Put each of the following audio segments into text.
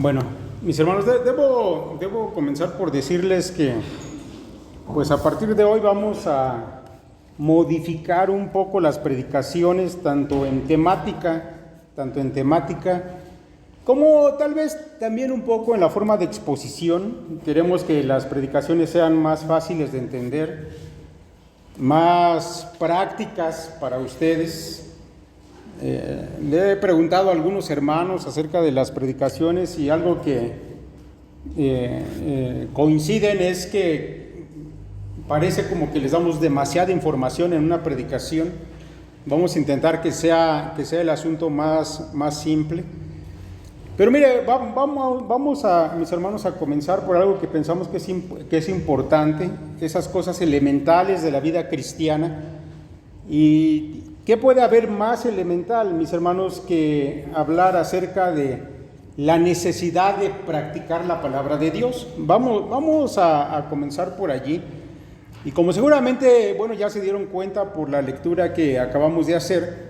Bueno, mis hermanos, debo comenzar por decirles que, pues a partir de hoy vamos a modificar un poco las predicaciones, tanto en temática, como tal vez también un poco en la forma de exposición. Queremos que las predicaciones sean más fáciles de entender, más prácticas para ustedes. Le he preguntado a algunos hermanos acerca de las predicaciones y algo que coinciden es que parece como que les damos demasiada información en una predicación. Vamos a intentar que sea el asunto más simple. Pero mire, vamos a, mis hermanos, a comenzar por algo que pensamos que es importante, esas cosas elementales de la vida cristiana. ¿Y qué puede haber más elemental, mis hermanos, que hablar acerca de la necesidad de practicar la palabra de Dios? Vamos a comenzar por allí. Y como seguramente, bueno, ya se dieron cuenta por la lectura que acabamos de hacer,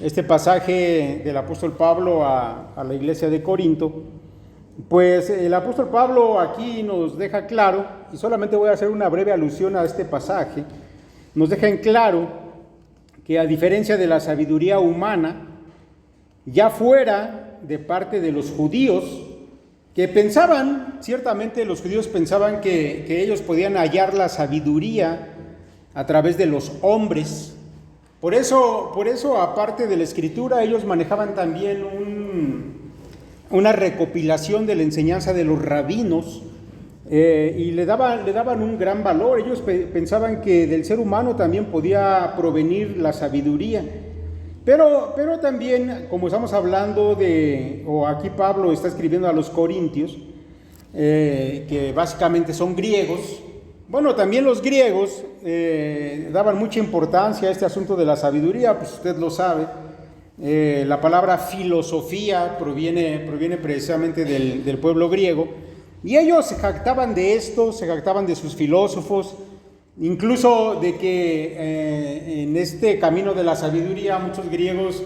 este pasaje del apóstol Pablo a la iglesia de Corinto, pues el apóstol Pablo aquí nos deja claro, y solamente voy a hacer una breve alusión a este pasaje, nos deja en claro que a diferencia de la sabiduría humana, ya fuera de parte de los judíos, que pensaban, ciertamente los judíos pensaban que ellos podían hallar la sabiduría a través de los hombres. Por eso, aparte de la escritura, ellos manejaban también una recopilación de la enseñanza de los rabinos, y le daban un gran valor. Ellos pensaban que del ser humano también podía provenir la sabiduría. Pero también, como estamos hablando o aquí Pablo está escribiendo a los corintios, que básicamente son griegos. Bueno, también los griegos daban mucha importancia a este asunto de la sabiduría, pues usted lo sabe. La palabra filosofía proviene precisamente del pueblo griego, y ellos se jactaban de esto, se jactaban de sus filósofos, incluso de que en este camino de la sabiduría muchos griegos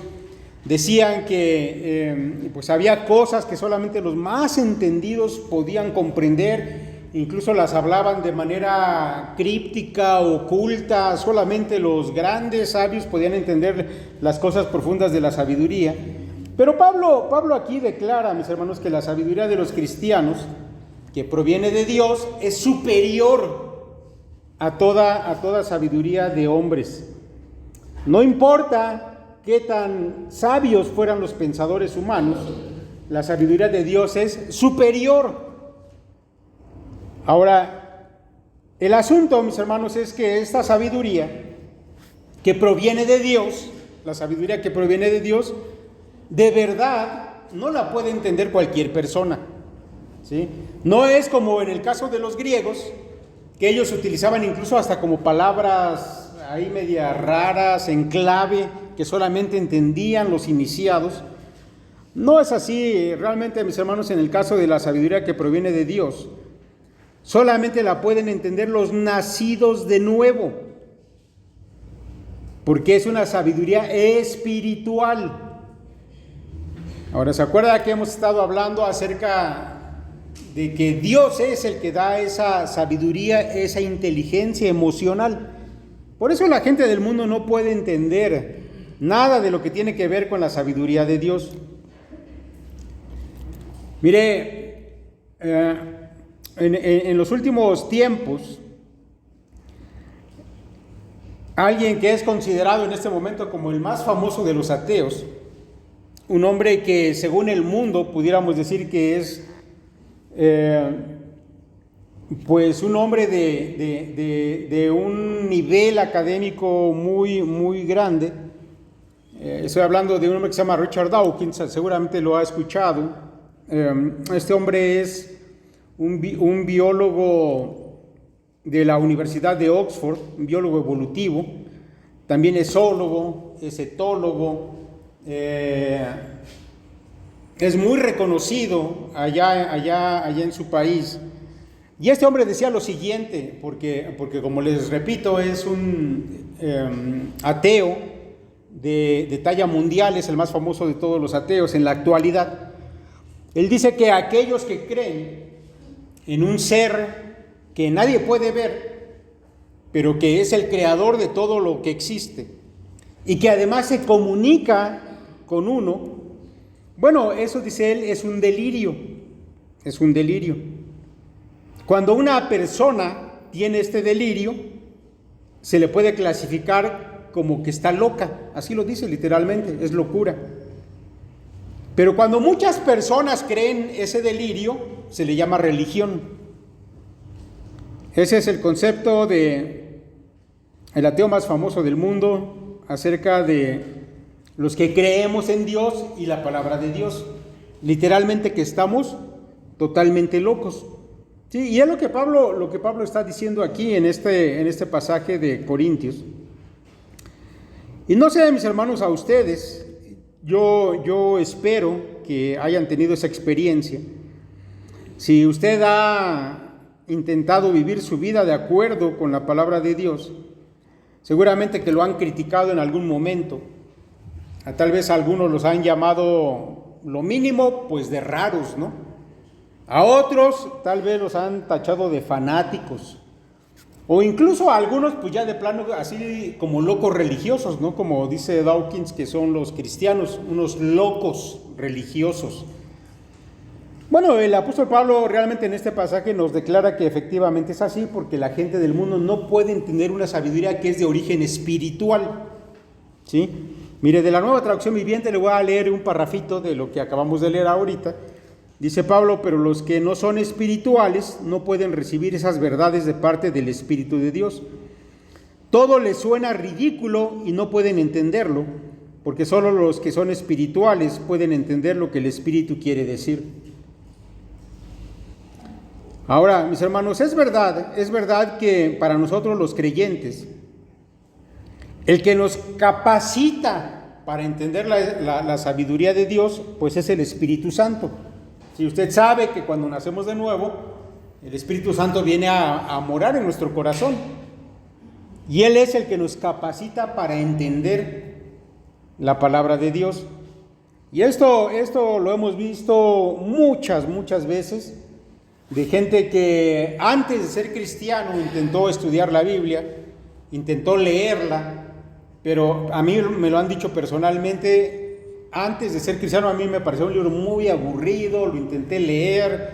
decían que pues había cosas que solamente los más entendidos podían comprender. Incluso las hablaban de manera críptica, oculta, solamente los grandes sabios podían entender las cosas profundas de la sabiduría. Pero Pablo aquí declara, mis hermanos, que la sabiduría de los cristianos, que proviene de Dios, es superior a toda sabiduría de hombres. No importa qué tan sabios fueran los pensadores humanos, la sabiduría de Dios es superior. Ahora, el asunto, mis hermanos, es que esta sabiduría que proviene de Dios, la sabiduría que proviene de Dios, de verdad no la puede entender cualquier persona, ¿sí? No es como en el caso de los griegos, que ellos utilizaban incluso hasta como palabras ahí medias raras, en clave, que solamente entendían los iniciados. No es así realmente, mis hermanos, en el caso de la sabiduría que proviene de Dios. Solamente la pueden entender los nacidos de nuevo, porque es una sabiduría espiritual. Ahora, ¿se acuerda que hemos estado hablando acerca de que Dios es el que da esa sabiduría, esa inteligencia emocional? Por eso la gente del mundo no puede entender nada de lo que tiene que ver con la sabiduría de Dios. Mire, en los últimos tiempos, alguien que es considerado en este momento como el más famoso de los ateos, un hombre que según el mundo pudiéramos decir que es pues un hombre de un nivel académico muy grande. Estoy hablando de un hombre que se llama Richard Dawkins, seguramente lo ha escuchado. Este hombre es un biólogo de la Universidad de Oxford, un biólogo evolutivo. También es zoólogo, es etólogo, es muy reconocido allá en su país. Y este hombre decía lo siguiente, porque como les repito, es un ateo de talla mundial, es el más famoso de todos los ateos en la actualidad. Él dice que aquellos que creen en un ser que nadie puede ver, pero que es el creador de todo lo que existe, y que además se comunica con uno, bueno, eso dice él, es un delirio, es un delirio. Cuando una persona tiene este delirio, se le puede clasificar como que está loca, así lo dice literalmente, es locura. Pero cuando muchas personas creen ese delirio, se le llama religión. Ese es el concepto de el ateo más famoso del mundo acerca de los que creemos en Dios y la palabra de Dios. Literalmente que estamos totalmente locos. Sí, y es lo que Pablo está diciendo aquí en este pasaje de Corintios. Y no sé, mis hermanos, a ustedes, yo espero que hayan tenido esa experiencia. Si usted ha intentado vivir su vida de acuerdo con la palabra de Dios, seguramente que lo han criticado en algún momento. Tal vez algunos los han llamado lo mínimo, pues de raros, ¿no? A otros tal vez los han tachado de fanáticos. O incluso a algunos, pues ya de plano, así como locos religiosos, ¿no? Como dice Dawkins, que son los cristianos, unos locos religiosos. Bueno, el apóstol Pablo realmente en este pasaje nos declara que efectivamente es así, porque la gente del mundo no puede entender una sabiduría que es de origen espiritual, ¿sí? Mire, de la Nueva Traducción Viviente le voy a leer un parrafito de lo que acabamos de leer ahorita. Dice Pablo: pero los que no son espirituales no pueden recibir esas verdades de parte del Espíritu de Dios. Todo les suena ridículo y no pueden entenderlo, porque solo los que son espirituales pueden entender lo que el Espíritu quiere decir. Ahora, mis hermanos, es verdad que para nosotros los creyentes, el que nos capacita para entender la sabiduría de Dios, pues es el Espíritu Santo. Si usted sabe que cuando nacemos de nuevo, el Espíritu Santo viene a morar en nuestro corazón. Y Él es el que nos capacita para entender la palabra de Dios. Y esto lo hemos visto muchas veces, de gente que antes de ser cristiano intentó estudiar la Biblia, intentó leerla, pero a mí me lo han dicho personalmente. Antes de ser cristiano a mí me pareció un libro muy aburrido, lo intenté leer,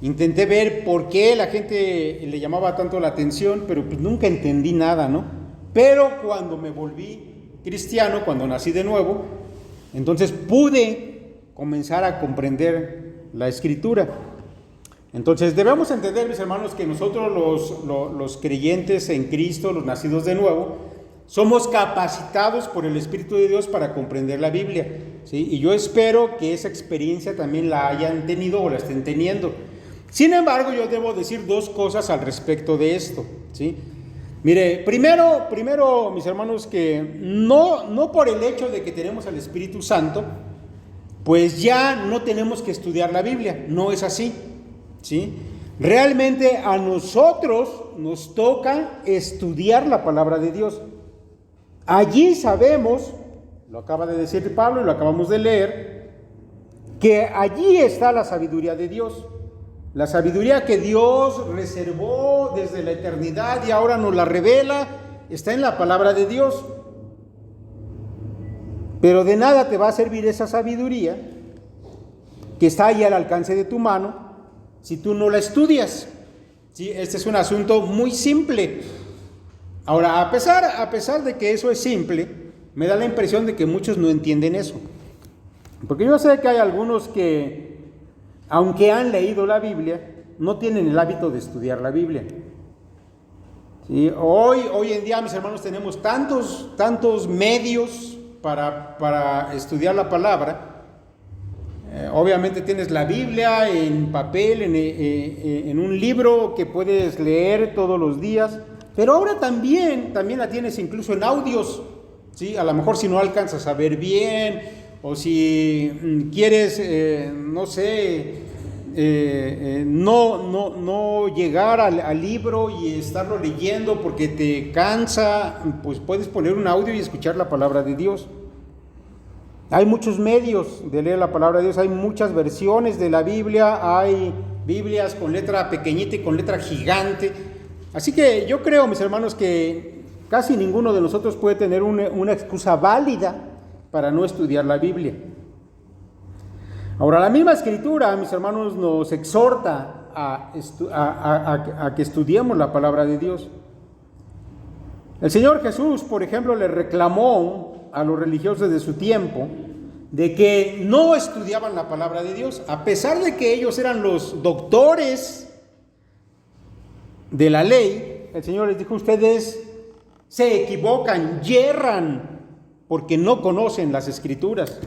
intenté ver por qué la gente le llamaba tanto la atención, pero pues nunca entendí nada, ¿no? Pero cuando me volví cristiano, cuando nací de nuevo, entonces pude comenzar a comprender la Escritura. Entonces debemos entender, mis hermanos, que nosotros los creyentes en Cristo, los nacidos de nuevo, somos capacitados por el Espíritu de Dios para comprender la Biblia, ¿sí? Y yo espero que esa experiencia también la hayan tenido o la estén teniendo. Sin embargo, yo debo decir dos cosas al respecto de esto, ¿sí? Mire, primero, mis hermanos, que no por el hecho de que tenemos al Espíritu Santo, pues ya no tenemos que estudiar la Biblia. No es así, ¿sí? Realmente a nosotros nos toca estudiar la palabra de Dios. Allí sabemos, lo acaba de decir Pablo y lo acabamos de leer, que allí está la sabiduría de Dios. La sabiduría que Dios reservó desde la eternidad y ahora nos la revela, está en la palabra de Dios. Pero de nada te va a servir esa sabiduría que está ahí al alcance de tu mano si tú no la estudias. ¿Sí? Este es un asunto muy simple. Ahora, a pesar de que eso es simple, me da la impresión de que muchos no entienden eso. Porque yo sé que hay algunos que, aunque han leído la Biblia, no tienen el hábito de estudiar la Biblia. ¿Sí? Hoy en día, mis hermanos, tenemos tantos medios para estudiar la palabra. Obviamente tienes la Biblia en papel, en un libro que puedes leer todos los días. Pero ahora también la tienes incluso en audios, ¿sí? A lo mejor si no alcanzas a ver bien, o si quieres, no llegar al libro y estarlo leyendo porque te cansa, pues puedes poner un audio y escuchar la palabra de Dios. Hay muchos medios de leer la palabra de Dios, hay muchas versiones de la Biblia, hay Biblias con letra pequeñita y con letra gigante. Así que yo creo, mis hermanos, que casi ninguno de nosotros puede tener una excusa válida para no estudiar la Biblia. Ahora, la misma Escritura, mis hermanos, nos exhorta a que estudiemos la palabra de Dios. El Señor Jesús, por ejemplo, le reclamó a los religiosos de su tiempo de que no estudiaban la palabra de Dios, a pesar de que ellos eran los doctores de la ley. El Señor les dijo: ustedes se equivocan, yerran, porque no conocen las Escrituras.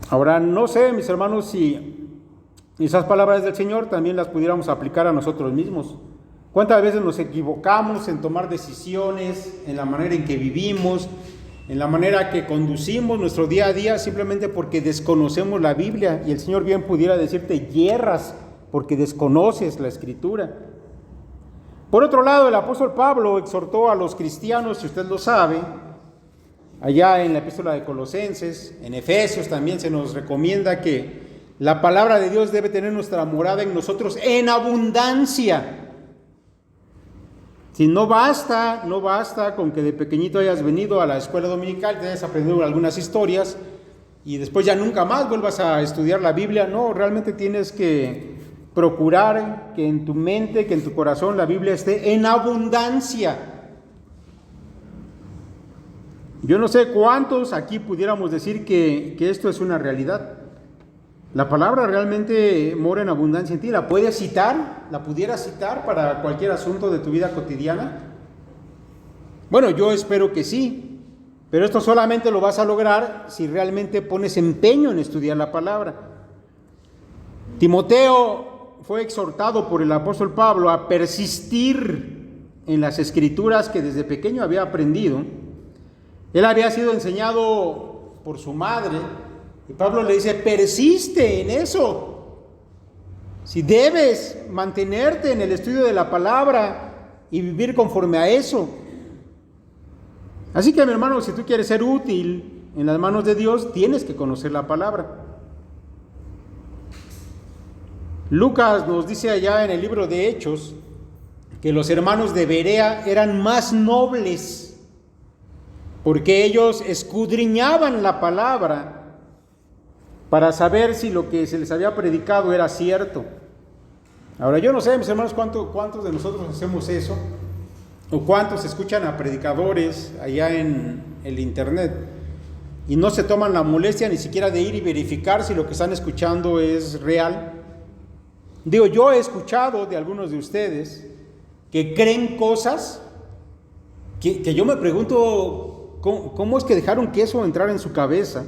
Ahora, no sé, mis hermanos, si esas palabras del Señor también las pudiéramos aplicar a nosotros mismos. ¿Cuántas veces nos equivocamos en tomar decisiones, en la manera en que vivimos, en la manera que conducimos nuestro día a día, simplemente porque desconocemos la Biblia? Y el Señor bien pudiera decirte: yerras, porque desconoces la Escritura. Por otro lado, el apóstol Pablo exhortó a los cristianos, si usted lo sabe, allá en la epístola de Colosenses, en Efesios también se nos recomienda que la palabra de Dios debe tener nuestra morada en nosotros en abundancia. Si no basta con que de pequeñito hayas venido a la escuela dominical, te hayas aprendido algunas historias y después ya nunca más vuelvas a estudiar la Biblia. No, realmente tienes que procurar que en tu mente, que en tu corazón la Biblia esté en abundancia. Yo no sé cuántos aquí pudiéramos decir que esto es una realidad. La palabra realmente mora en abundancia en ti. ¿La puedes citar? ¿La pudieras citar para cualquier asunto de tu vida cotidiana? Bueno, yo espero que sí, pero esto solamente lo vas a lograr si realmente pones empeño en estudiar la palabra. Timoteo fue exhortado por el apóstol Pablo a persistir en las Escrituras que desde pequeño había aprendido. Él había sido enseñado por su madre. Y Pablo le dice: persiste en eso. Si debes mantenerte en el estudio de la palabra y vivir conforme a eso. Así que, mi hermano, si tú quieres ser útil en las manos de Dios, tienes que conocer la palabra. Lucas nos dice allá en el libro de Hechos que los hermanos de Berea eran más nobles porque ellos escudriñaban la palabra para saber si lo que se les había predicado era cierto. Ahora, yo no sé, mis hermanos, cuántos de nosotros hacemos eso, o cuántos escuchan a predicadores allá en el internet y no se toman la molestia ni siquiera de ir y verificar si lo que están escuchando es real. Digo, yo he escuchado de algunos de ustedes que creen cosas que yo me pregunto, ¿cómo es que dejaron que eso entrara en su cabeza?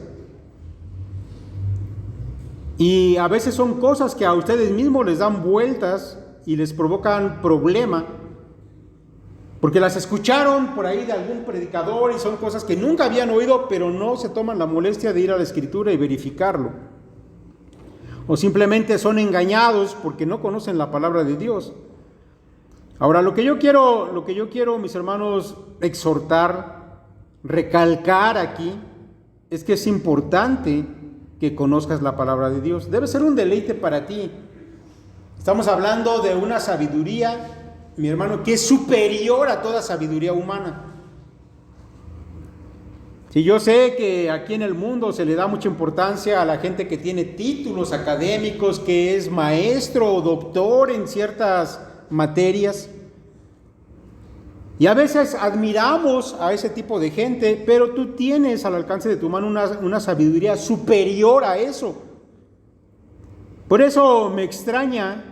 Y a veces son cosas que a ustedes mismos les dan vueltas y les provocan problema, porque las escucharon por ahí de algún predicador y son cosas que nunca habían oído, pero no se toman la molestia de ir a la Escritura y verificarlo. O simplemente son engañados porque no conocen la palabra de Dios. Ahora, lo que yo quiero, mis hermanos, exhortar, recalcar aquí, es que es importante que conozcas la palabra de Dios. Debe ser un deleite para ti. Estamos hablando de una sabiduría, mi hermano, que es superior a toda sabiduría humana. Si yo sé que aquí en el mundo se le da mucha importancia a la gente que tiene títulos académicos, que es maestro o doctor en ciertas materias, y a veces admiramos a ese tipo de gente, pero tú tienes al alcance de tu mano una sabiduría superior a eso. Por eso me extraña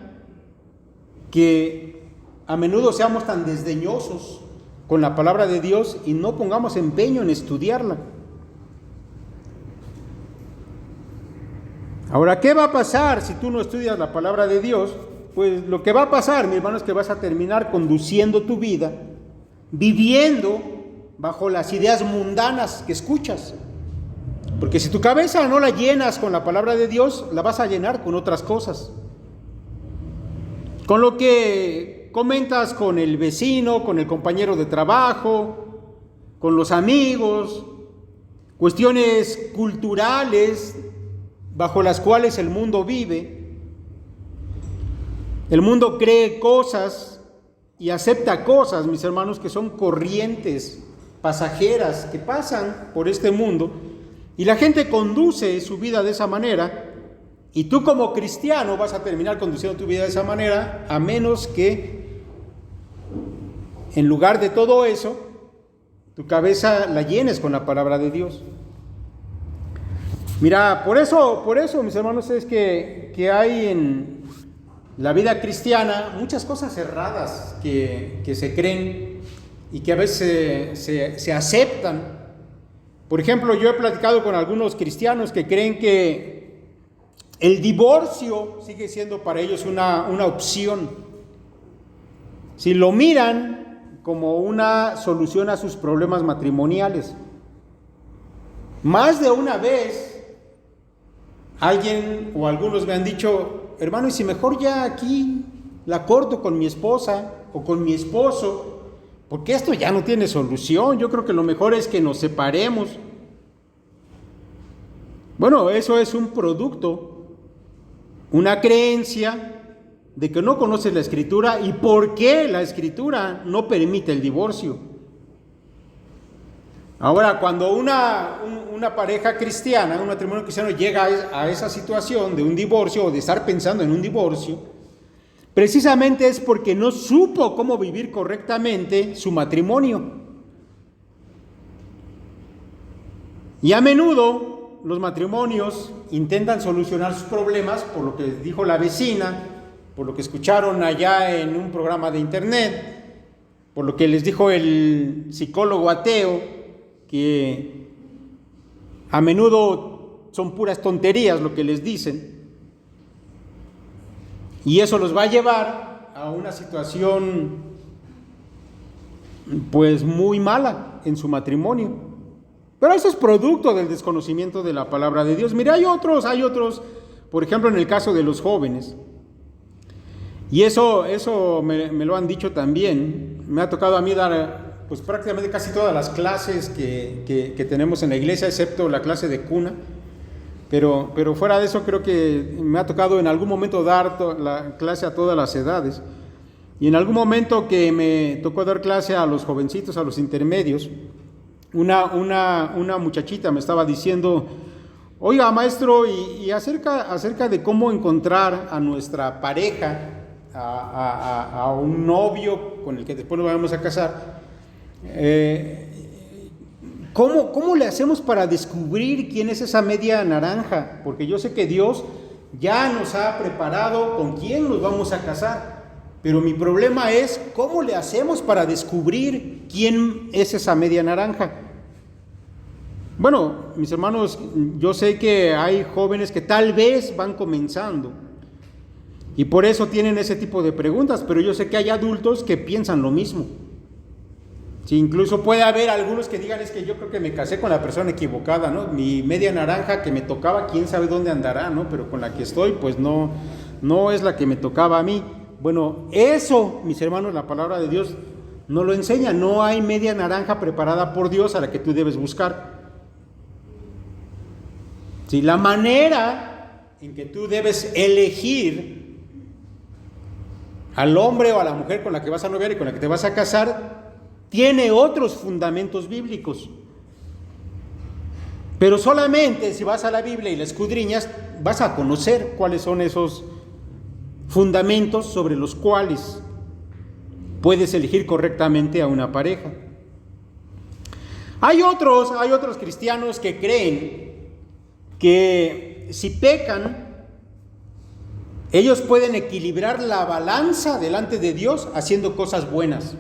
que a menudo seamos tan desdeñosos con la palabra de Dios y no pongamos empeño en estudiarla. Ahora, ¿qué va a pasar si tú no estudias la palabra de Dios? Pues lo que va a pasar, mi hermano, es que vas a terminar conduciendo tu vida, viviendo bajo las ideas mundanas que escuchas. Porque si tu cabeza no la llenas con la palabra de Dios, la vas a llenar con otras cosas. Con lo que comentas con el vecino, con el compañero de trabajo, con los amigos, cuestiones culturales bajo las cuales el mundo vive. El mundo cree cosas y acepta cosas, mis hermanos, que son corrientes pasajeras que pasan por este mundo, y la gente conduce su vida de esa manera, y tú como cristiano vas a terminar conduciendo tu vida de esa manera, a menos que en lugar de todo eso, tu cabeza la llenes con la palabra de Dios. Mira, por eso, mis hermanos, es que hay en la vida cristiana muchas cosas erradas que se creen y que a veces se aceptan. Por ejemplo, yo he platicado con algunos cristianos que creen que el divorcio sigue siendo para ellos una opción. Si lo miran como una solución a sus problemas matrimoniales. Más de una vez alguien o algunos me han dicho: hermano, ¿y si mejor ya aquí la corto con mi esposa o con mi esposo? Porque esto ya no tiene solución, yo creo que lo mejor es que nos separemos. Bueno, eso es un producto, una creencia de que no conoces la Escritura y por qué la Escritura no permite el divorcio. Ahora, cuando una pareja cristiana, un matrimonio cristiano llega a esa situación de un divorcio o de estar pensando en un divorcio, precisamente es porque no supo cómo vivir correctamente su matrimonio. Y a menudo los matrimonios intentan solucionar sus problemas por lo que dijo la vecina, por lo que escucharon allá en un programa de internet, por lo que les dijo el psicólogo ateo, que a menudo son puras tonterías lo que les dicen, y eso los va a llevar a una situación pues muy mala en su matrimonio. Pero eso es producto del desconocimiento de la palabra de Dios. Mira, hay otros, por ejemplo, en el caso de los jóvenes, y eso me lo han dicho también. Me ha tocado a mí dar pues prácticamente casi todas las clases que tenemos en la iglesia, excepto la clase de cuna, pero fuera de eso creo que me ha tocado en algún momento dar la clase a todas las edades, y en algún momento que me tocó dar clase a los jovencitos, a los intermedios, una muchachita me estaba diciendo: oiga, maestro, y acerca de cómo encontrar a nuestra pareja, a un novio con el que después nos vamos a casar, ¿cómo le hacemos para descubrir quién es esa media naranja? Porque yo sé que Dios ya nos ha preparado con quién nos vamos a casar, pero mi problema es ¿cómo le hacemos para descubrir quién es esa media naranja? Bueno, mis hermanos, yo sé que hay jóvenes que tal vez van comenzando y por eso tienen ese tipo de preguntas, pero yo sé que hay adultos que piensan lo mismo. Sí, incluso puede haber algunos que digan: es que yo creo que me casé con la persona equivocada, ¿no? Mi media naranja que me tocaba, quién sabe dónde andará, ¿no? Pero con la que estoy, pues no es la que me tocaba a mí. Bueno, eso, mis hermanos, la palabra de Dios nos lo enseña. No hay media naranja preparada por Dios a la que tú debes buscar. Sí, la manera en que tú debes elegir al hombre o a la mujer con la que vas a noviar y con la que te vas a casar tiene otros fundamentos bíblicos. Pero solamente si vas a la Biblia y la escudriñas, vas a conocer cuáles son esos fundamentos sobre los cuales puedes elegir correctamente a una pareja. Hay otros cristianos que creen que si pecan, ellos pueden equilibrar la balanza delante de Dios haciendo cosas buenas.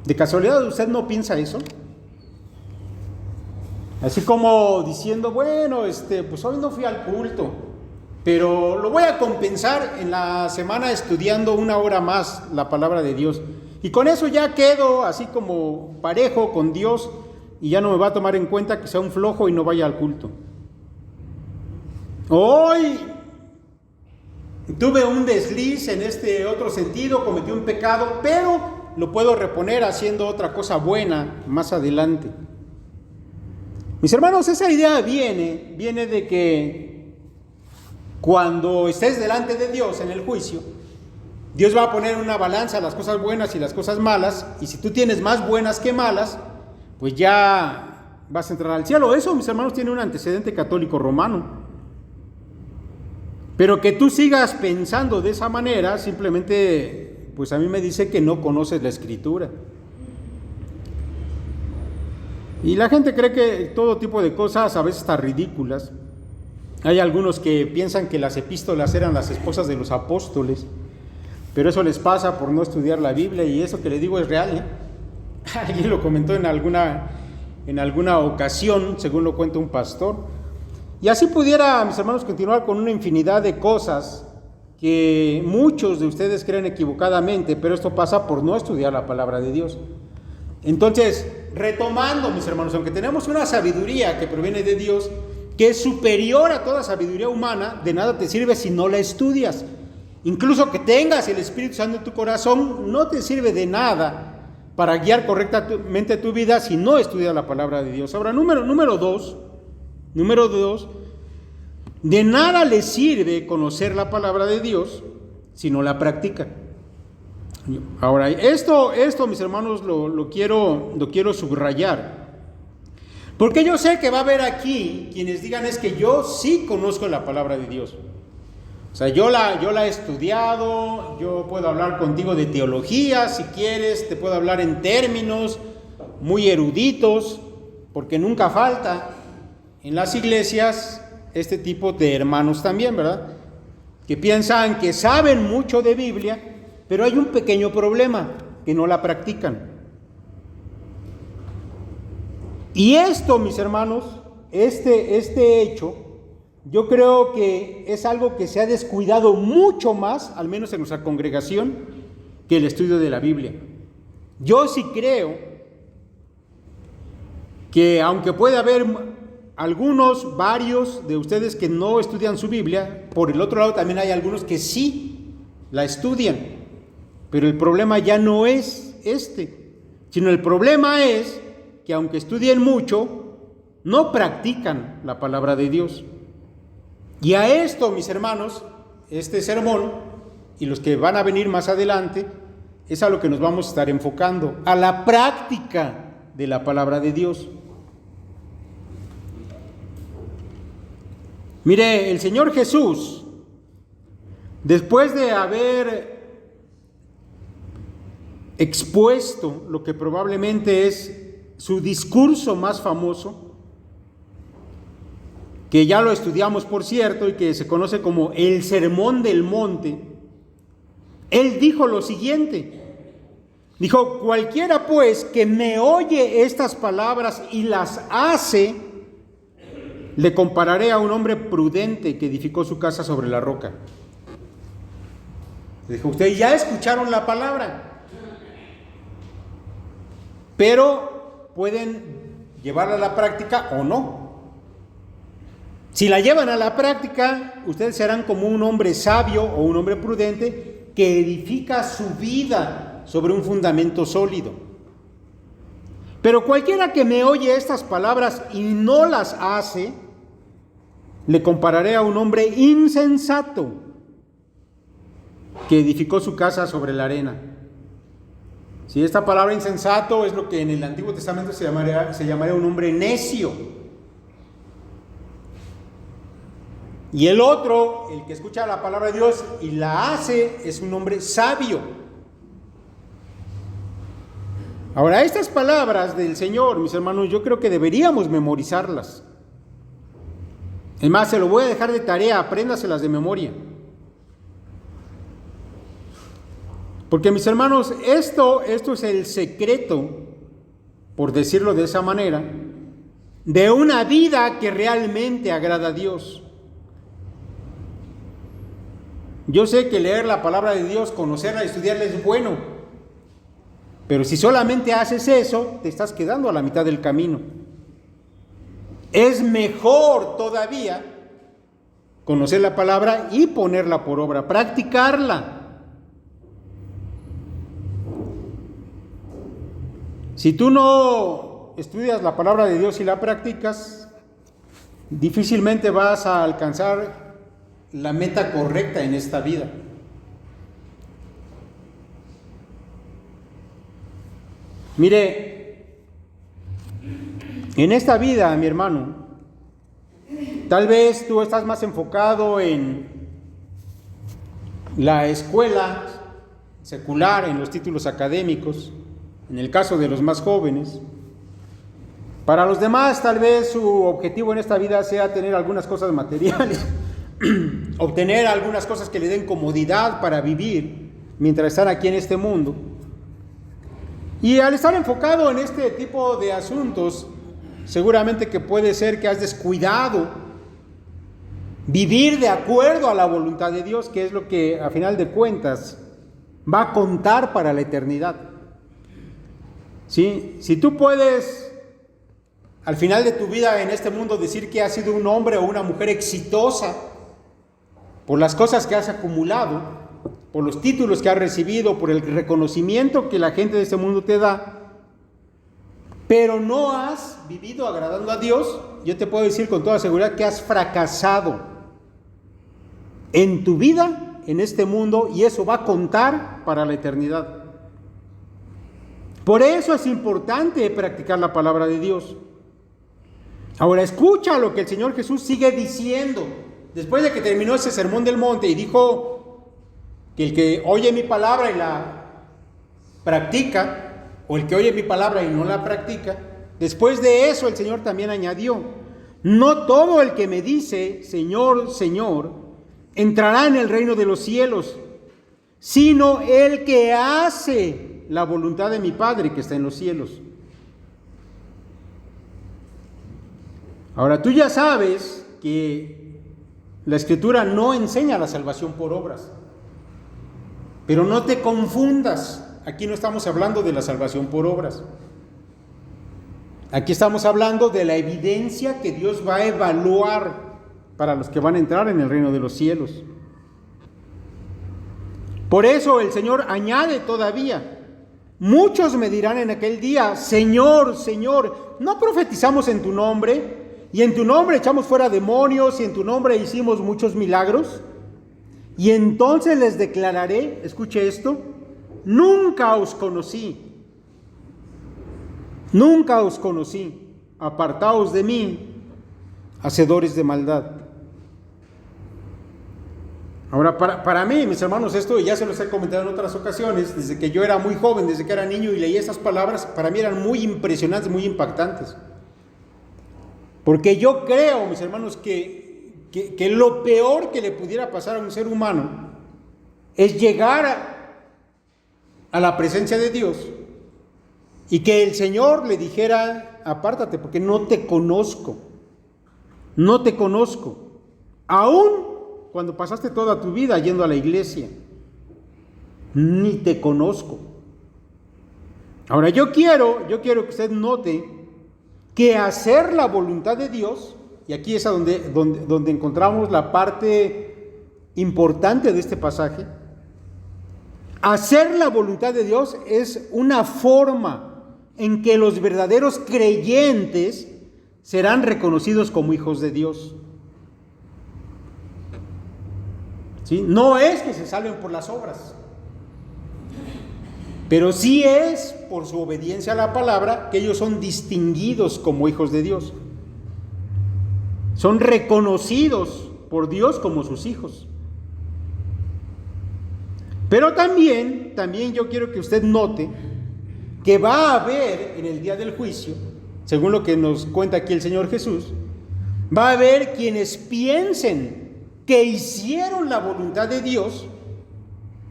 ¿De casualidad usted no piensa eso? Así como diciendo: bueno, pues hoy no fui al culto, pero lo voy a compensar en la semana estudiando 1 hora más la palabra de Dios. Y con eso ya quedo así como parejo con Dios y ya no me va a tomar en cuenta que sea un flojo y no vaya al culto. Hoy tuve un desliz en este otro sentido, cometí un pecado, pero lo puedo reponer haciendo otra cosa buena más adelante. Mis hermanos, esa idea viene de que cuando estés delante de Dios en el juicio, Dios va a poner en una balanza las cosas buenas y las cosas malas, y si tú tienes más buenas que malas, pues ya vas a entrar al cielo. Eso, mis hermanos, tiene un antecedente católico romano. Pero que tú sigas pensando de esa manera, simplemente, pues a mí me dice que no conoces la Escritura. Y la gente cree que todo tipo de cosas, a veces hasta ridículas. Hay algunos que piensan que las epístolas eran las esposas de los apóstoles, pero eso les pasa por no estudiar la Biblia, y eso que le digo es real, ¿eh? Alguien lo comentó en alguna ocasión, según lo cuenta un pastor. Y así pudiera, mis hermanos, continuar con una infinidad de cosas que muchos de ustedes creen equivocadamente, pero esto pasa por no estudiar la palabra de Dios. Entonces, retomando, mis hermanos, aunque tenemos una sabiduría que proviene de Dios, que es superior a toda sabiduría humana, de nada te sirve si no la estudias. Incluso que tengas el Espíritu Santo en tu corazón, no te sirve de nada para guiar correctamente tu vida si no estudias la palabra de Dios. Ahora, número dos, de nada le sirve conocer la palabra de Dios si no la practica. Ahora, esto mis hermanos, lo quiero subrayar, porque yo sé que va a haber aquí quienes digan: es que yo sí conozco la palabra de Dios. O sea, yo la he estudiado, yo puedo hablar contigo de teología, si quieres, te puedo hablar en términos muy eruditos, porque nunca falta en las iglesias este tipo de hermanos también, ¿verdad? Que piensan que saben mucho de Biblia, pero hay un pequeño problema, que no la practican. Y esto, mis hermanos, este hecho, yo creo que es algo que se ha descuidado mucho más, al menos en nuestra congregación, que el estudio de la Biblia. Yo sí creo que aunque puede haber varios de ustedes que no estudian su Biblia, por el otro lado también hay algunos que sí la estudian. Pero el problema ya no es sino el problema es que aunque estudien mucho, no practican la palabra de Dios. Y a esto, mis hermanos, este sermón y los que van a venir más adelante, es a lo que nos vamos a estar enfocando, a la práctica de la palabra de Dios. Mire, el Señor Jesús, después de haber expuesto lo que probablemente es su discurso más famoso, que ya lo estudiamos, por cierto, y que se conoce como el Sermón del Monte, Él dijo lo siguiente. Dijo: cualquiera pues que me oye estas palabras y las hace, le compararé a un hombre prudente que edificó su casa sobre la roca. Dijo: ustedes ya escucharon la palabra, pero pueden llevarla a la práctica o no. Si la llevan a la práctica, ustedes serán como un hombre sabio o un hombre prudente que edifica su vida sobre un fundamento sólido. Pero cualquiera que me oye estas palabras y no las hace, le compararé a un hombre insensato que edificó su casa sobre la arena. Si esta palabra insensato es lo que en el Antiguo Testamento se llamaría un hombre necio. Y el otro, el que escucha la palabra de Dios y la hace, es un hombre sabio. Ahora, estas palabras del Señor, mis hermanos, yo creo que deberíamos memorizarlas. Es más, se lo voy a dejar de tarea, apréndaselas de memoria. Porque, mis hermanos, esto es el secreto, por decirlo de esa manera, de una vida que realmente agrada a Dios. Yo sé que leer la palabra de Dios, conocerla y estudiarla es bueno, pero si solamente haces eso, te estás quedando a la mitad del camino. Es mejor todavía conocer la palabra y ponerla por obra, practicarla. Si tú no estudias la palabra de Dios y la practicas, difícilmente vas a alcanzar la meta correcta en esta vida. Mire, en esta vida, mi hermano, tal vez tú estás más enfocado en la escuela secular, en los títulos académicos, en el caso de los más jóvenes. Para los demás, tal vez su objetivo en esta vida sea tener algunas cosas materiales, obtener algunas cosas que le den comodidad para vivir mientras están aquí en este mundo. Y al estar enfocado en este tipo de asuntos, seguramente que puede ser que has descuidado vivir de acuerdo a la voluntad de Dios, que es lo que a final de cuentas va a contar para la eternidad. ¿Sí? Si tú puedes al final de tu vida en este mundo decir que has sido un hombre o una mujer exitosa por las cosas que has acumulado, por los títulos que has recibido, por el reconocimiento que la gente de este mundo te da, pero no has vivido agradando a Dios, yo te puedo decir con toda seguridad que has fracasado en tu vida, en este mundo, y eso va a contar para la eternidad. Por eso es importante practicar la palabra de Dios. Ahora escucha lo que el Señor Jesús sigue diciendo, después de que terminó ese sermón del monte y dijo que el que oye mi palabra y la practica, o el que oye mi palabra y no la practica, después de eso el Señor también añadió: no todo el que me dice Señor, Señor, entrará en el reino de los cielos, sino el que hace la voluntad de mi Padre que está en los cielos. Ahora tú ya sabes que la Escritura no enseña la salvación por obras. Pero no te confundas, aquí no estamos hablando de la salvación por obras. Aquí estamos hablando de la evidencia que Dios va a evaluar para los que van a entrar en el reino de los cielos. Por eso el Señor añade todavía: muchos me dirán en aquel día, Señor, Señor, ¿no profetizamos en tu nombre? Y en tu nombre echamos fuera demonios, y en tu nombre hicimos muchos milagros. Y entonces les declararé, escuche esto: nunca os conocí, apartaos de mí, hacedores de maldad. Ahora, para mí, mis hermanos, esto ya se los he comentado en otras ocasiones, desde que yo era muy joven, desde que era niño y leí esas palabras, para mí eran muy impresionantes, muy impactantes. Porque yo creo, mis hermanos, que lo peor que le pudiera pasar a un ser humano es llegar a la presencia de Dios y que el Señor le dijera: apártate porque no te conozco, aún cuando pasaste toda tu vida yendo a la iglesia, ni te conozco. Ahora yo quiero que usted note que hacer la voluntad de Dios, y aquí es donde encontramos la parte importante de este pasaje, hacer la voluntad de Dios es una forma en que los verdaderos creyentes serán reconocidos como hijos de Dios. ¿Sí? No es que se salven por las obras, pero sí es por su obediencia a la palabra que ellos son distinguidos como hijos de Dios. Son reconocidos por Dios como sus hijos. Pero también yo quiero que usted note que va a haber en el día del juicio, según lo que nos cuenta aquí el Señor Jesús, va a haber quienes piensen que hicieron la voluntad de Dios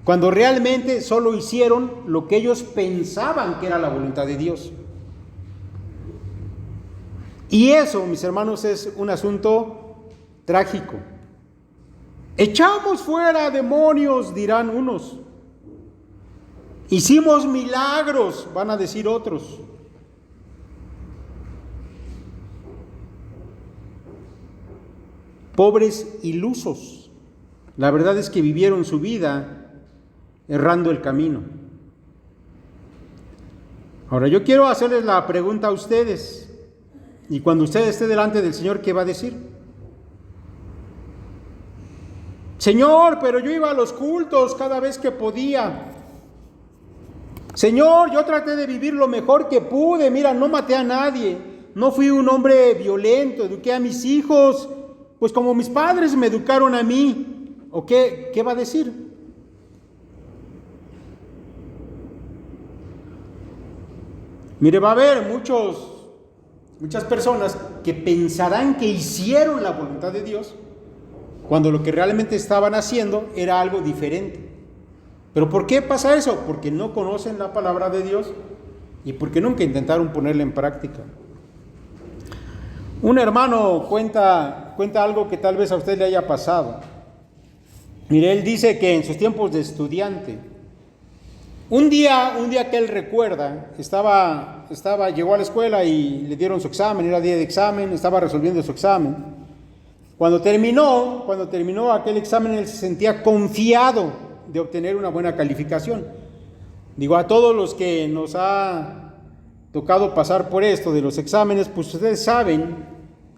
cuando realmente solo hicieron lo que ellos pensaban que era la voluntad de Dios. Y eso, mis hermanos, es un asunto trágico. Echamos fuera demonios, dirán unos. Hicimos milagros, van a decir otros. Pobres ilusos. La verdad es que vivieron su vida errando el camino. Ahora yo quiero hacerles la pregunta a ustedes, y cuando usted esté delante del Señor, ¿qué va a decir? Señor, pero yo iba a los cultos cada vez que podía. Señor, yo traté de vivir lo mejor que pude. Mira, no maté a nadie. No fui un hombre violento. Eduqué a mis hijos, pues como mis padres me educaron a mí. ¿O qué va a decir? Mire, va a haber muchas personas que pensarán que hicieron la voluntad de Dios, cuando lo que realmente estaban haciendo era algo diferente. ¿Pero por qué pasa eso? Porque no conocen la palabra de Dios y porque nunca intentaron ponerla en práctica. Un hermano cuenta algo que tal vez a usted le haya pasado. Mire, él dice que en sus tiempos de estudiante, un día que él recuerda, llegó a la escuela y le dieron su examen, era día de examen, estaba resolviendo su examen. Cuando terminó aquel examen, él se sentía confiado de obtener una buena calificación. Digo, a todos los que nos ha tocado pasar por esto de los exámenes, pues ustedes saben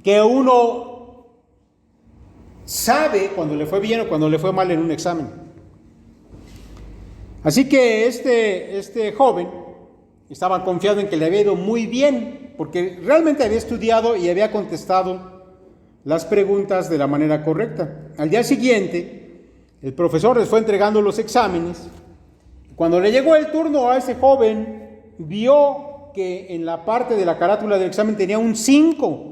que uno sabe cuando le fue bien o cuando le fue mal en un examen. Así que este joven estaba confiado en que le había ido muy bien, porque realmente había estudiado y había contestado las preguntas de la manera correcta. Al día siguiente, el profesor les fue entregando los exámenes. Cuando le llegó el turno a ese joven, vio que en la parte de la carátula del examen tenía un 5.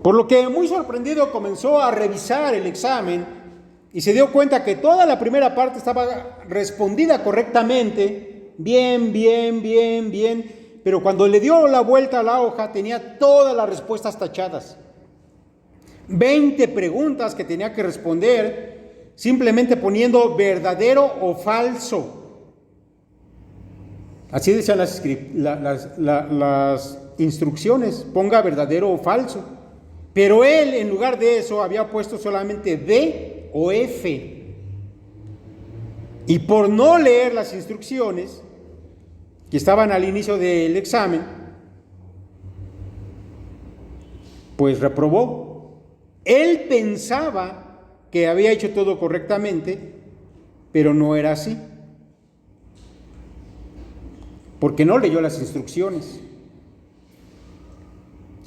Por lo que, muy sorprendido, comenzó a revisar el examen y se dio cuenta que toda la primera parte estaba respondida correctamente, bien, pero cuando le dio la vuelta a la hoja tenía todas las respuestas tachadas. 20 preguntas que tenía que responder simplemente poniendo verdadero o falso. Así decían las instrucciones, ponga verdadero o falso. Pero él, en lugar de eso, había puesto solamente D o F. Y por no leer las instrucciones que estaban al inicio del examen, pues reprobó. Él pensaba que había hecho todo correctamente, pero no era así, porque no leyó las instrucciones.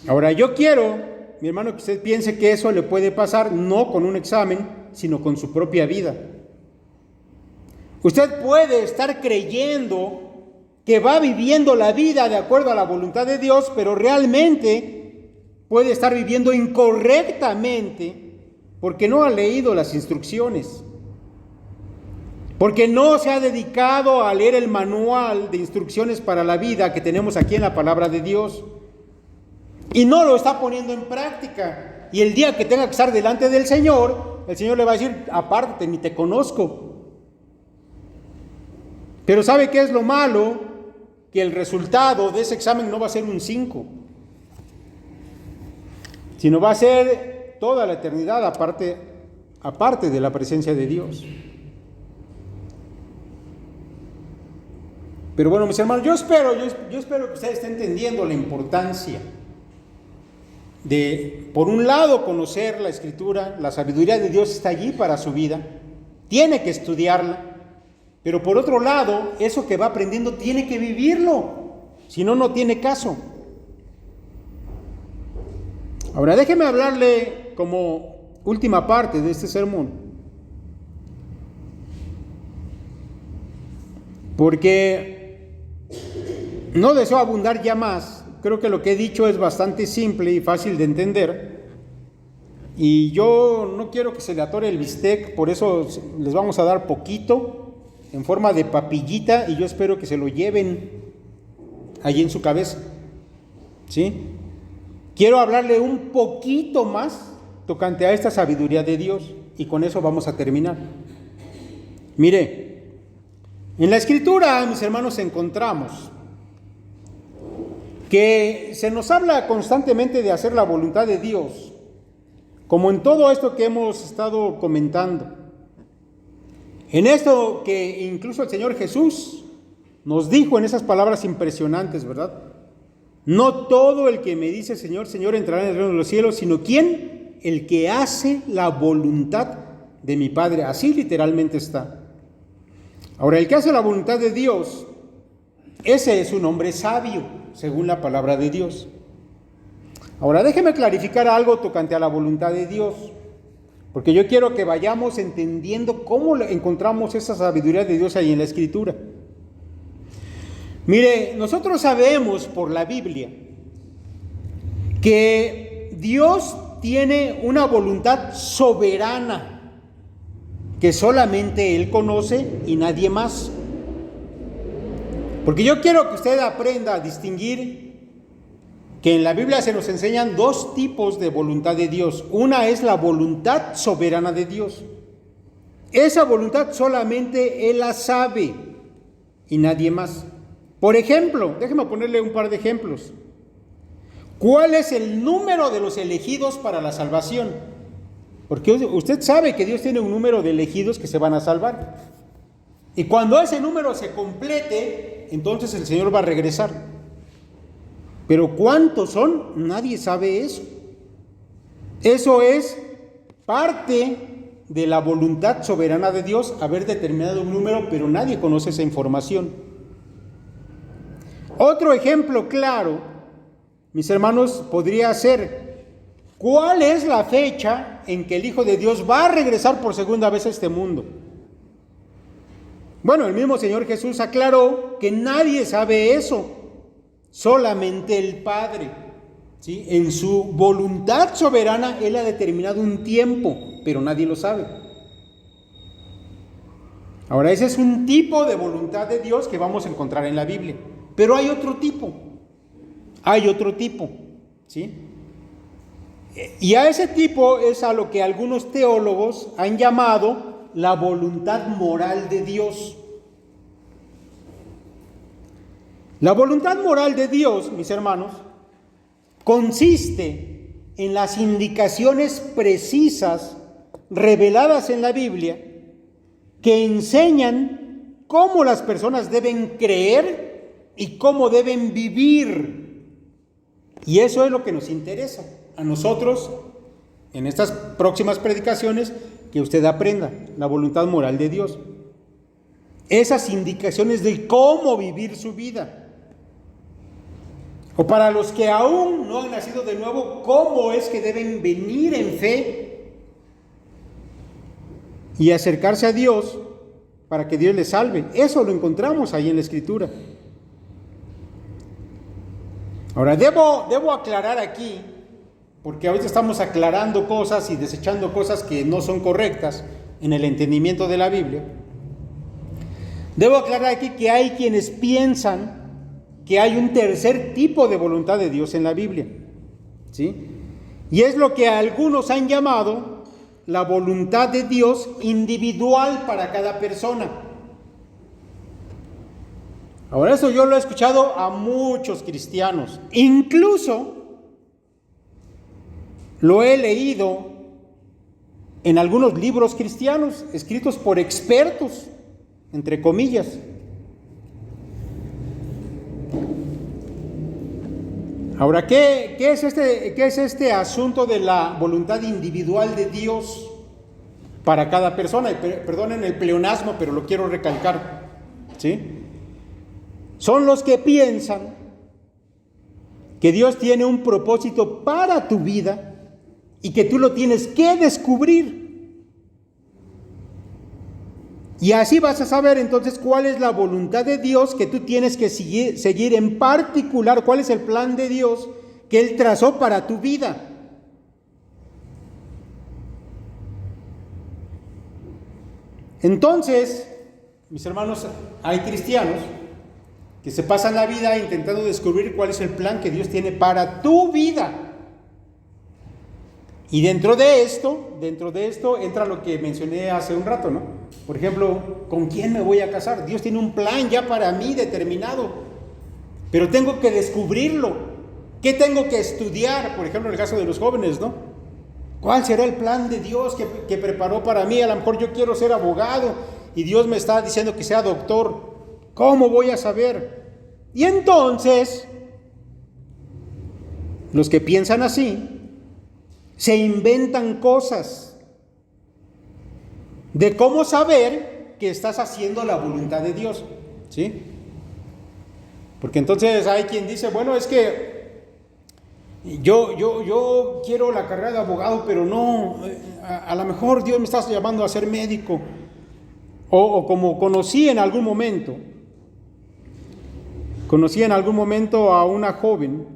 Ahora, yo quiero, mi hermano, que usted piense que eso le puede pasar no con un examen, sino con su propia vida. Usted puede estar creyendo que va viviendo la vida de acuerdo a la voluntad de Dios, pero realmente puede estar viviendo incorrectamente porque no ha leído las instrucciones, porque no se ha dedicado a leer el manual de instrucciones para la vida que tenemos aquí en la palabra de Dios, y no lo está poniendo en práctica. Y el día que tenga que estar delante del Señor, el Señor le va a decir: apártate, ni te conozco. Pero ¿sabe qué es lo malo? Que el resultado de ese examen no va a ser un 5, sino va a ser toda la eternidad aparte de la presencia de Dios. Pero bueno, mis hermanos, yo espero que usted esté entendiendo la importancia de, por un lado, conocer la Escritura. La sabiduría de Dios está allí para su vida, tiene que estudiarla, pero por otro lado, eso que va aprendiendo tiene que vivirlo, si no, no tiene caso. Ahora déjeme hablarle como última parte de este sermón, porque no deseo abundar ya más. Creo que lo que he dicho es bastante simple y fácil de entender, y yo no quiero que se le atore el bistec, por eso les vamos a dar poquito en forma de papillita, y yo espero que se lo lleven allí en su cabeza, ¿sí? Quiero hablarle un poquito más tocante a esta sabiduría de Dios, y con eso vamos a terminar. Mire, en la Escritura, mis hermanos, encontramos que se nos habla constantemente de hacer la voluntad de Dios, como en todo esto que hemos estado comentando. En esto que incluso el Señor Jesús nos dijo en esas palabras impresionantes, ¿verdad? No todo el que me dice Señor, Señor entrará en el reino de los cielos, sino ¿quién? El que hace la voluntad de mi Padre. Así literalmente está. Ahora, el que hace la voluntad de Dios, ese es un hombre sabio, según la palabra de Dios. Ahora, déjeme clarificar algo tocante a la voluntad de Dios, porque yo quiero que vayamos entendiendo cómo encontramos esa sabiduría de Dios ahí en la Escritura. Mire, nosotros sabemos por la Biblia que Dios tiene una voluntad soberana que solamente Él conoce y nadie más. Porque yo quiero que usted aprenda a distinguir que en la Biblia se nos enseñan dos tipos de voluntad de Dios. Una es la voluntad soberana de Dios. Esa voluntad solamente Él la sabe y nadie más. Por ejemplo, déjeme ponerle un par de ejemplos. ¿Cuál es el número de los elegidos para la salvación? Porque usted sabe que Dios tiene un número de elegidos que se van a salvar. Y cuando ese número se complete, entonces el Señor va a regresar. Pero ¿cuántos son? Nadie sabe eso. Eso es parte de la voluntad soberana de Dios, haber determinado un número, pero nadie conoce esa información. Otro ejemplo claro, mis hermanos, podría ser, ¿cuál es la fecha en que el Hijo de Dios va a regresar por segunda vez a este mundo? Bueno, el mismo Señor Jesús aclaró que nadie sabe eso, solamente el Padre, ¿sí? En su voluntad soberana, Él ha determinado un tiempo, pero nadie lo sabe. Ahora, ese es un tipo de voluntad de Dios que vamos a encontrar en la Biblia. Pero hay otro tipo, ¿sí? Y a ese tipo es a lo que algunos teólogos han llamado la voluntad moral de Dios. La voluntad moral de Dios, mis hermanos, consiste en las indicaciones precisas reveladas en la Biblia que enseñan cómo las personas deben creer y cómo deben vivir. Y eso es lo que nos interesa a nosotros en estas próximas predicaciones, que usted aprenda la voluntad moral de Dios. Esas indicaciones de cómo vivir su vida. O para los que aún no han nacido de nuevo, cómo es que deben venir en fe y acercarse a Dios para que Dios les salve. Eso lo encontramos ahí en la Escritura. Ahora, debo aclarar aquí, porque ahorita estamos aclarando cosas y desechando cosas que no son correctas en el entendimiento de la Biblia. Debo aclarar aquí que hay quienes piensan que hay un tercer tipo de voluntad de Dios en la Biblia, ¿sí? Y es lo que algunos han llamado la voluntad de Dios individual para cada persona. Ahora, eso yo lo he escuchado a muchos cristianos, incluso lo he leído en algunos libros cristianos escritos por expertos, entre comillas. Ahora, ¿qué es este asunto de la voluntad individual de Dios para cada persona? Perdonen el pleonasmo, pero lo quiero recalcar, ¿sí? Son los que piensan que Dios tiene un propósito para tu vida y que tú lo tienes que descubrir. Y así vas a saber entonces cuál es la voluntad de Dios que tú tienes que seguir en particular, cuál es el plan de Dios que Él trazó para tu vida. Entonces, mis hermanos, hay cristianos que se pasan la vida intentando descubrir cuál es el plan que Dios tiene para tu vida. Y dentro de esto entra lo que mencioné hace un rato, ¿no? Por ejemplo, ¿con quién me voy a casar? Dios tiene un plan ya para mí determinado, pero tengo que descubrirlo. ¿Qué tengo que estudiar? Por ejemplo, en el caso de los jóvenes, ¿no? ¿Cuál será el plan de Dios que preparó para mí? A lo mejor yo quiero ser abogado y Dios me está diciendo que sea doctor. ¿Cómo voy a saber? Y entonces, los que piensan así, se inventan cosas de cómo saber que estás haciendo la voluntad de Dios, ¿sí? Porque entonces hay quien dice, bueno, es que yo quiero la carrera de abogado, pero no, a lo mejor Dios me está llamando a ser médico. O como conocí en algún momento a una joven,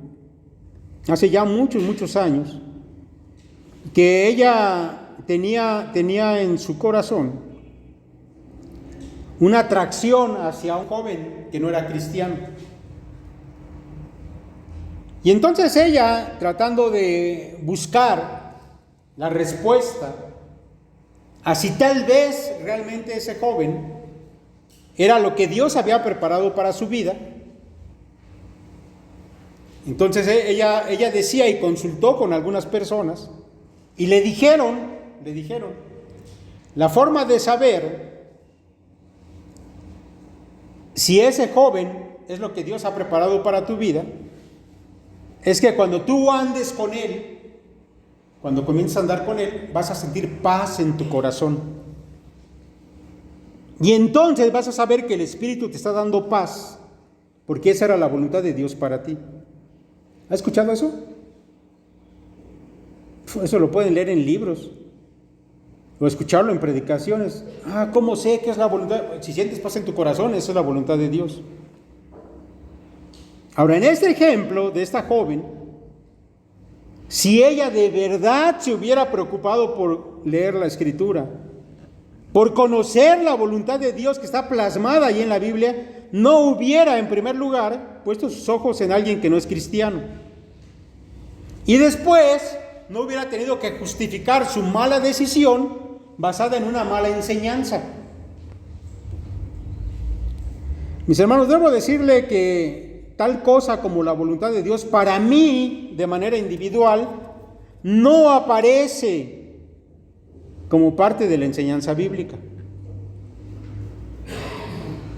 hace ya muchos años, que ella tenía en su corazón una atracción hacia un joven que no era cristiano. Y entonces ella, tratando de buscar la respuesta a si tal vez realmente ese joven era lo que Dios había preparado para su vida, entonces ella decía y consultó con algunas personas y le dijeron, la forma de saber si ese joven es lo que Dios ha preparado para tu vida, es que cuando tú andes con él, cuando comiences a andar con él, vas a sentir paz en tu corazón. Y entonces vas a saber que el Espíritu te está dando paz, porque esa era la voluntad de Dios para ti. ¿Has escuchado eso? Eso lo pueden leer en libros o escucharlo en predicaciones. ¿Cómo sé que es la voluntad? Si sientes paz en tu corazón, esa es la voluntad de Dios. Ahora, en este ejemplo de esta joven, si ella de verdad se hubiera preocupado por leer la Escritura, por conocer la voluntad de Dios que está plasmada ahí en la Biblia, no hubiera en primer lugar puesto sus ojos en alguien que no es cristiano. Y después no hubiera tenido que justificar su mala decisión basada en una mala enseñanza. Mis hermanos, debo decirle que tal cosa como la voluntad de Dios, para mí, de manera individual, no aparece como parte de la enseñanza bíblica.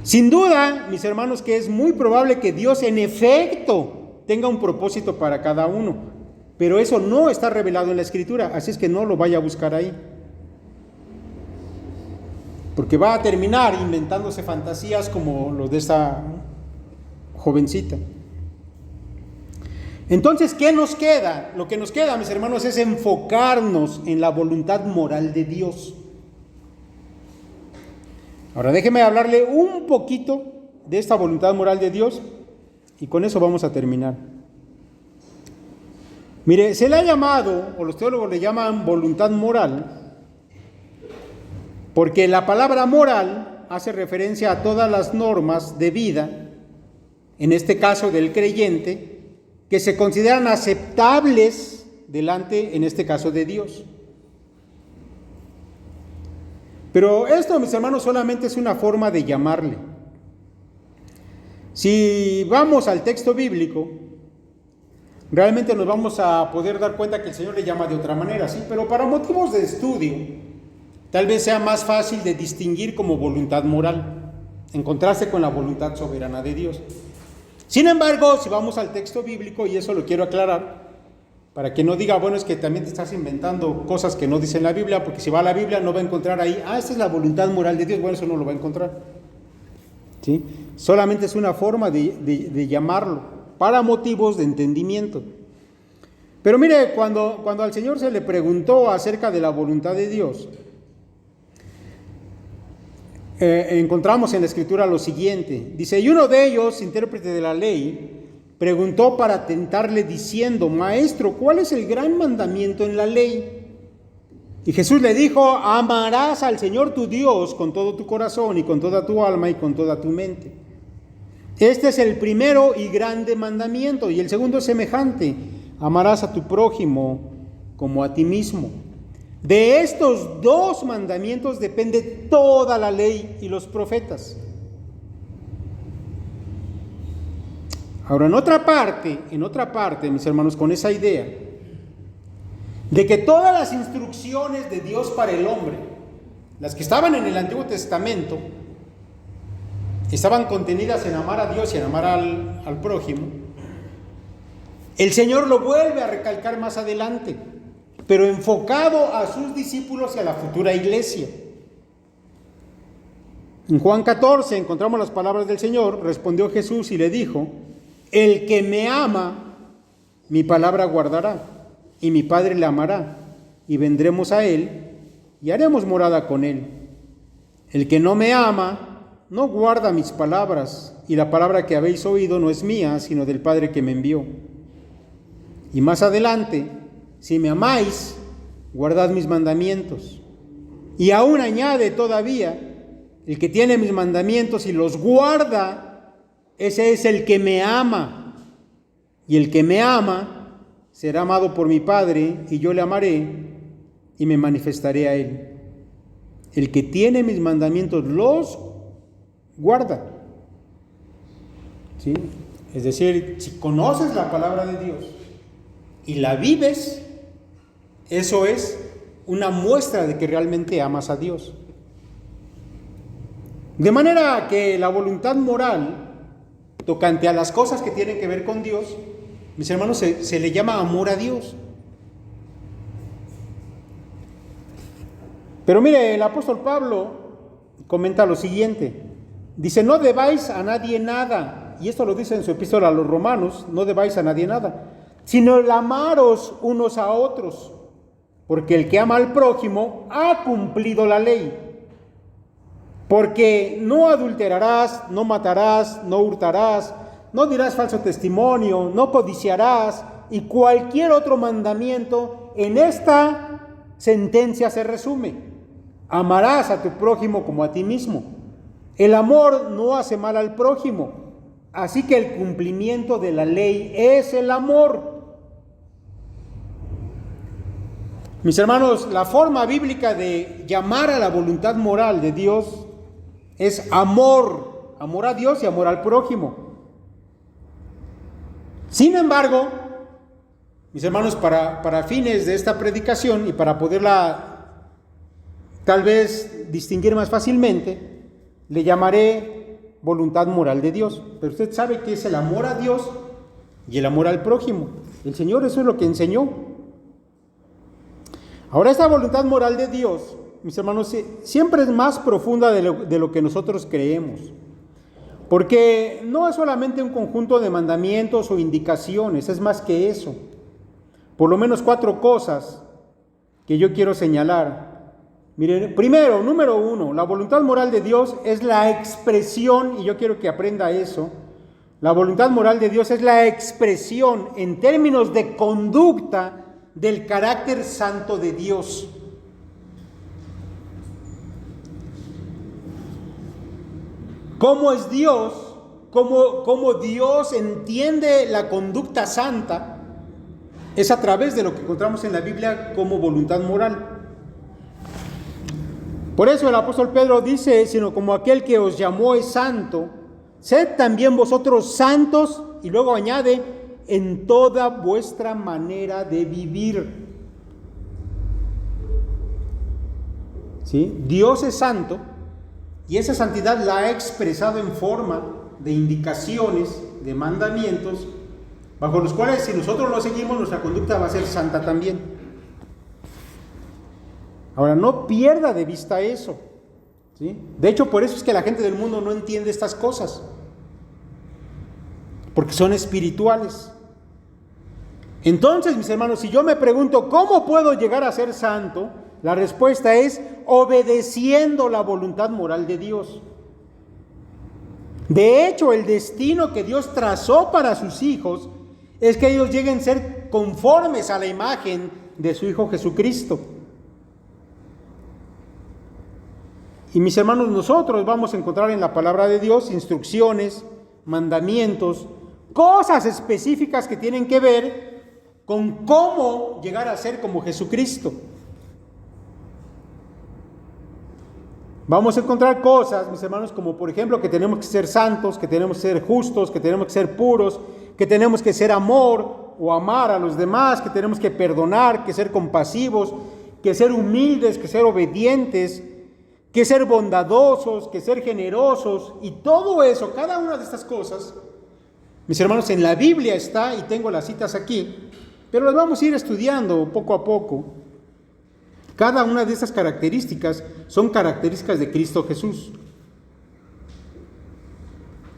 Sin duda, mis hermanos, que es muy probable que Dios en efecto tenga un propósito para cada uno, pero eso no está revelado en la Escritura, así es que no lo vaya a buscar ahí, porque va a terminar inventándose fantasías como los de esta jovencita. Entonces, ¿qué nos queda? Lo que nos queda, mis hermanos, es enfocarnos en la voluntad moral de Dios. Ahora déjeme hablarle un poquito de esta voluntad moral de Dios y con eso vamos a terminar. Mire, se le ha llamado, o los teólogos le llaman voluntad moral, porque la palabra moral hace referencia a todas las normas de vida, en este caso del creyente, que se consideran aceptables delante, en este caso, de Dios. Pero esto, mis hermanos, solamente es una forma de llamarle. Si vamos al texto bíblico, realmente nos vamos a poder dar cuenta que el Señor le llama de otra manera, ¿sí? Pero para motivos de estudio, tal vez sea más fácil de distinguir como voluntad moral, en contraste con la voluntad soberana de Dios. Sin embargo, si vamos al texto bíblico, y eso lo quiero aclarar, para que no diga, bueno, es que también te estás inventando cosas que no dice la Biblia, porque si va a la Biblia no va a encontrar ahí, esta es la voluntad moral de Dios, bueno, eso no lo va a encontrar, ¿sí? Solamente es una forma de llamarlo, para motivos de entendimiento. Pero mire, cuando al Señor se le preguntó acerca de la voluntad de Dios, encontramos en la Escritura lo siguiente, dice, y uno de ellos, intérprete de la ley, preguntó para tentarle diciendo, Maestro, ¿cuál es el gran mandamiento en la ley? Y Jesús le dijo, amarás al Señor tu Dios con todo tu corazón y con toda tu alma y con toda tu mente. Este es el primero y grande mandamiento, y el segundo es semejante, amarás a tu prójimo como a ti mismo. De estos dos mandamientos depende toda la ley y los profetas. Ahora, en otra parte, mis hermanos, con esa idea de que todas las instrucciones de Dios para el hombre, las que estaban en el Antiguo Testamento, estaban contenidas en amar a Dios y en amar al prójimo, el Señor lo vuelve a recalcar más adelante, pero enfocado a sus discípulos y a la futura iglesia. En Juan 14 encontramos las palabras del Señor. Respondió Jesús y le dijo: el que me ama, mi palabra guardará, y mi Padre le amará, y vendremos a él y haremos morada con él. El que no me ama, no guarda mis palabras, y la palabra que habéis oído no es mía, sino del Padre que me envió. Y más adelante: si me amáis, guardad mis mandamientos. Y aún añade todavía: el que tiene mis mandamientos y los guarda, ese es el que me ama. Y el que me ama será amado por mi Padre, y yo le amaré y me manifestaré a él. El que tiene mis mandamientos los guarda. ¿Sí? Es decir, si conoces la palabra de Dios y la vives, eso es una muestra de que realmente amas a Dios. De manera que la voluntad moral tocante a las cosas que tienen que ver con Dios, mis hermanos, se le llama amor a Dios. Pero mire, el apóstol Pablo comenta lo siguiente. Dice: no debáis a nadie nada, y esto lo dice en su epístola a los Romanos: no debáis a nadie nada, sino el amaros unos a otros, porque el que ama al prójimo ha cumplido la ley. Porque no adulterarás, no matarás, no hurtarás, no dirás falso testimonio, no codiciarás, y cualquier otro mandamiento en esta sentencia se resume: amarás a tu prójimo como a ti mismo. El amor no hace mal al prójimo, así que el cumplimiento de la ley es el amor. Mis hermanos, la forma bíblica de llamar a la voluntad moral de Dios es amor a Dios y amor al prójimo. Sin embargo, mis hermanos, para fines de esta predicación y para poderla tal vez distinguir más fácilmente, le llamaré voluntad moral de Dios. Pero usted sabe que es el amor a Dios y el amor al prójimo. El Señor eso es lo que enseñó. Ahora, esta voluntad moral de Dios, mis hermanos, siempre es más profunda de lo que nosotros creemos. Porque no es solamente un conjunto de mandamientos o indicaciones, es más que eso. Por lo menos 4 cosas que yo quiero señalar. Miren, primero, número 1, la voluntad moral de Dios es la expresión, y yo quiero que aprenda eso. La voluntad moral de Dios es la expresión en términos de conducta del carácter santo de Dios. ¿Cómo es Dios? ¿Cómo Dios entiende la conducta santa? Es a través de lo que encontramos en la Biblia como voluntad moral. Por eso el apóstol Pedro dice: sino como aquel que os llamó es santo, sed también vosotros santos, y luego añade: en toda vuestra manera de vivir. ¿Sí? Dios es santo, y esa santidad la ha expresado en forma de indicaciones, de mandamientos, bajo los cuales, si nosotros lo seguimos, nuestra conducta va a ser santa también. Ahora, no pierda de vista eso, ¿sí? De hecho, por eso es que la gente del mundo no entiende estas cosas, porque son espirituales. Entonces, mis hermanos, si yo me pregunto ¿cómo puedo llegar a ser santo?, la respuesta es obedeciendo la voluntad moral de Dios. De hecho, el destino que Dios trazó para sus hijos es que ellos lleguen a ser conformes a la imagen de su Hijo Jesucristo. Y mis hermanos, nosotros vamos a encontrar en la palabra de Dios instrucciones, mandamientos, cosas específicas que tienen que ver con cómo llegar a ser como Jesucristo. Vamos a encontrar cosas, mis hermanos, como por ejemplo que tenemos que ser santos, que tenemos que ser justos, que tenemos que ser puros, que tenemos que ser amor o amar a los demás, que tenemos que perdonar, que ser compasivos, que ser humildes, que ser obedientes, que ser bondadosos, que ser generosos, y todo eso, cada una de estas cosas, mis hermanos, en la Biblia está, y tengo las citas aquí, pero las vamos a ir estudiando poco a poco. Cada una de estas características son características de Cristo Jesús,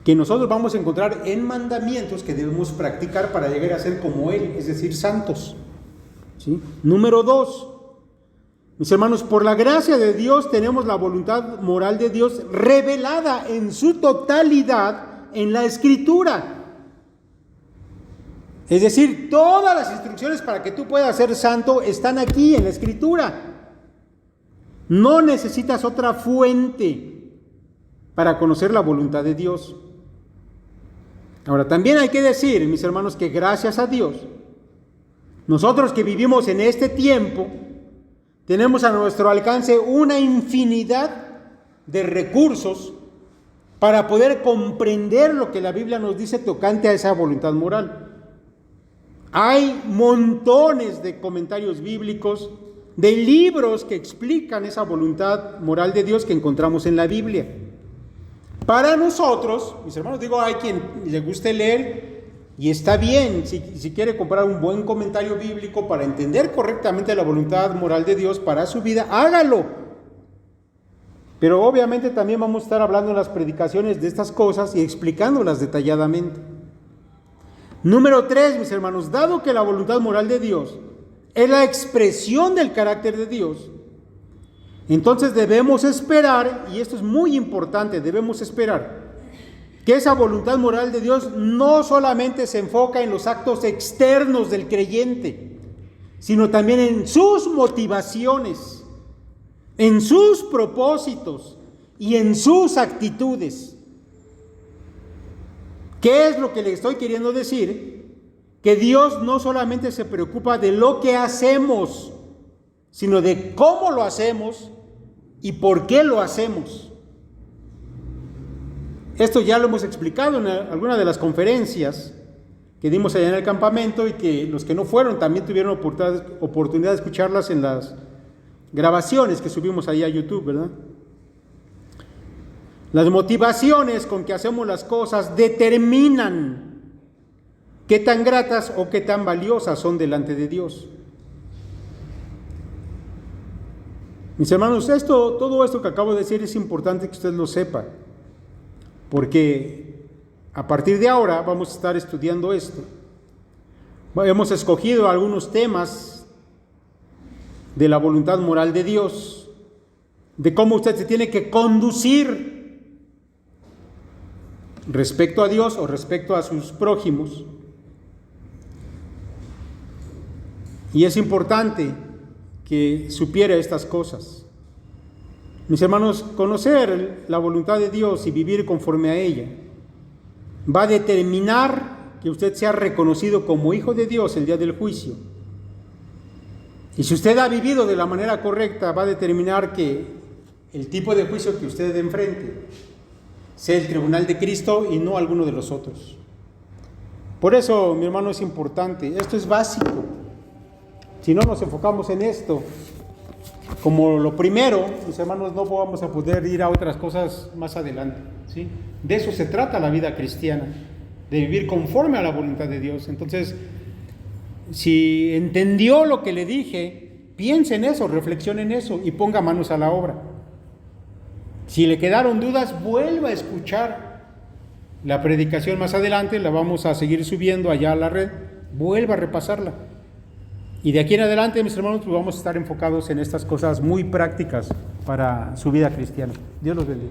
que nosotros vamos a encontrar en mandamientos que debemos practicar para llegar a ser como Él, es decir, santos. ¿Sí? Número 2, mis hermanos, por la gracia de Dios tenemos la voluntad moral de Dios revelada en su totalidad en la Escritura. Es decir, todas las instrucciones para que tú puedas ser santo están aquí en la Escritura. No necesitas otra fuente para conocer la voluntad de Dios. Ahora, también hay que decir, mis hermanos, que gracias a Dios, nosotros que vivimos en este tiempo, tenemos a nuestro alcance una infinidad de recursos para poder comprender lo que la Biblia nos dice tocante a esa voluntad moral. Hay montones de comentarios bíblicos, de libros que explican esa voluntad moral de Dios que encontramos en la Biblia. Para nosotros, mis hermanos, digo, hay quien le guste leer y está bien, si quiere comprar un buen comentario bíblico para entender correctamente la voluntad moral de Dios para su vida, hágalo. Pero obviamente también vamos a estar hablando en las predicaciones de estas cosas y explicándolas detalladamente. Número 3, mis hermanos, dado que la voluntad moral de Dios es la expresión del carácter de Dios, entonces debemos esperar, y esto es muy importante, debemos esperar que esa voluntad moral de Dios no solamente se enfoca en los actos externos del creyente, sino también en sus motivaciones, en sus propósitos y en sus actitudes. ¿Qué es lo que le estoy queriendo decir? Que Dios no solamente se preocupa de lo que hacemos, sino de cómo lo hacemos y por qué lo hacemos. Esto ya lo hemos explicado en alguna de las conferencias que dimos allá en el campamento, y que los que no fueron también tuvieron oportunidad de escucharlas en las grabaciones que subimos ahí a YouTube, ¿verdad? Las motivaciones con que hacemos las cosas determinan qué tan gratas o qué tan valiosas son delante de Dios. Mis hermanos, todo esto que acabo de decir es importante que usted lo sepa, porque a partir de ahora vamos a estar estudiando esto. Hemos escogido algunos temas de la voluntad moral de Dios, de cómo usted se tiene que conducir respecto a Dios o respecto a sus prójimos. Y es importante que supiera estas cosas. Mis hermanos, conocer la voluntad de Dios y vivir conforme a ella va a determinar que usted sea reconocido como hijo de Dios el día del juicio. Y si usted ha vivido de la manera correcta, va a determinar que el tipo de juicio que usted enfrente sea el tribunal de Cristo y no alguno de los otros. Por eso, mi hermano, es importante. Esto es básico. Si no nos enfocamos en esto como lo primero, mis hermanos, no vamos a poder ir a otras cosas más adelante, ¿sí? De eso se trata la vida cristiana, de vivir conforme a la voluntad de Dios. Entonces, si entendió lo que le dije, piense en eso, reflexione en eso y ponga manos a la obra. Si le quedaron dudas, vuelva a escuchar la predicación más adelante, la vamos a seguir subiendo allá a la red, vuelva a repasarla. Y de aquí en adelante, mis hermanos, pues vamos a estar enfocados en estas cosas muy prácticas para su vida cristiana. Dios los bendiga.